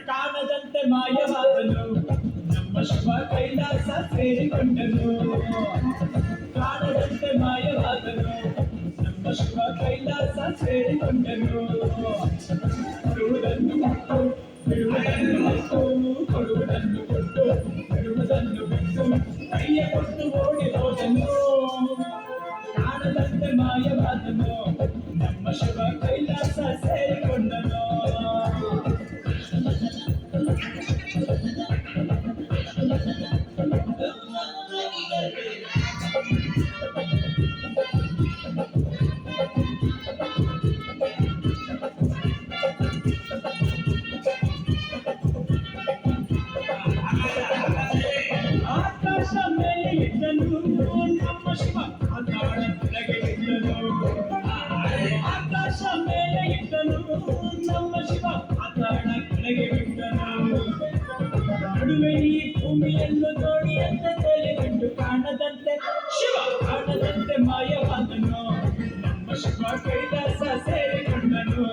ಕಾಣದಂತೆ ಮಾಯವಾದನು ನಮ್ಮ ಶಿವ ಕೈಲಾಸ ಸೇರಿಕೊಂಡನು. ಕಾಣದಂತೆ ಮಾಯವಾದನು ನಮ್ಮ ಶಿವ ಕೈಲಾಸ ಸೇರಿಕೊಂಡನು. ಕೊಡುವುದನ್ನು ಕೊಟ್ಟು ಬಿಡುವುದನ್ನು ಕೊಟ್ಟು ಕೊಡುವುದನ್ನು ಕೊಟ್ಟು ಬಿಡುವುದನ್ನು ಬಿಟ್ಟು ಕೈಯ ಕೊಟ್ಟು ಓಡಿ ಹೋದನು. ಕಾಣದಂತೆ ಮಾಯವಾದನು ನಮ್ಮ ಶಿವ ಕೈಲಾಸ ಸೇರಿಕೊಂಡನು. ಆಕಾಶ ಮೇಲೆ ಇದ್ದನು ನಮ್ಮ ಶಿವ ಪಾತಾಳ ಕೆಳಗೆ ಇದ್ದನು. ಆಕಾಶ ಮೇಲೆ ಇದ್ದನು ನಮ್ಮ ಶಿವ ಪಾತಾಳ ಕೆಳಗೆ ಬಿದ್ದನು. ನಡುವೆ ಈ ಭೂಮಿಯನ್ನು ನೋಡಿ ಅಂತ ತಿಳಿದುಕೊಂಡು ಕಾಣದಂತೆ ಶಿವ ಕಾಣದಂತೆ ಮಾಯವಾದನು ನಮ್ಮ ಶಿವ ಕೈಲಾಸ ಸೇರಿಕೊಂಡನು.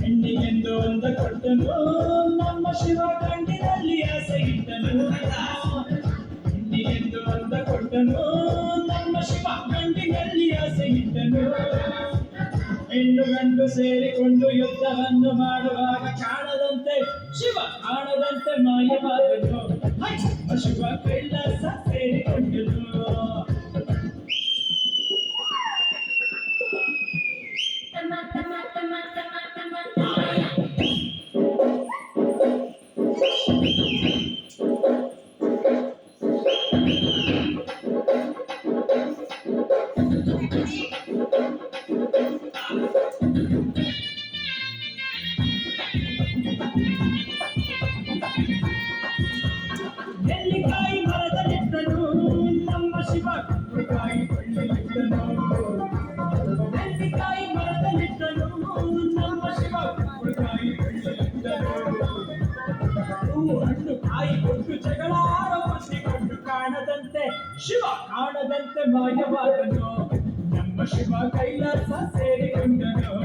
ಹೆಣ್ಣಿಗೆಂದು ಒಂದ ಕೊಟ್ಟನು ನಮ್ಮ ಶಿವ ಗಂಡಿನಲ್ಲಿ ಆಸೆ ಇಟ್ಟನು. ಹೆಣ್ಣಿಗೆಂದು ಒಂದ ಕೊಟ್ಟನು ನಮ್ಮ ಶಿವ ಗಂಡಿನಲ್ಲಿ ಆಸೆ ಇಟ್ಟನು. ಹೆಣ್ಣು ಗಂಡು ಸೇರಿಕೊಂಡು ಯುದ್ಧವನ್ನು ಮಾಡುವಾಗ ಕಾಣದಂತೆ ಶಿವ ಕಾಣದಂತೆ ಮಾಯವಾದನು. ಶಿವ ಕೈಲಾಸ ಸೇರಿಕೊಂಡನು. ನೆಲ್ಲಿಕಾಯಿ ಮರದಲ್ಲಿದ್ದನು ನಮ್ಮ ಶಿವ ಕುರುಕಾಯಿ ಬಳ್ಳಿಯಲ್ಲಿದ್ದನು. ನೆಲ್ಲಿಕಾಯಿ ಮರದಲ್ಲಿದ್ದನು ನಮ್ಮ ಶಿವ ಕುರುಕಾಯಿ ಬಳ್ಳಿಯಲ್ಲಿದ್ದನು. ಹೂವು ಹಣ್ಣು ಕಾಯಿ ಕೊಟ್ಟು ಜಗಳ ಆಡೋ ಮುಚ್ಚಿಕೊಂಡು ಕಾಣದಂತೆ ಶಿವ ಕಾಣದಂತೆ ಮಾಯವಾದನು ನಮ್ಮ ಶಿವ ಕೈಲಾಸ ಸೇರಿಕೊಂಡನು.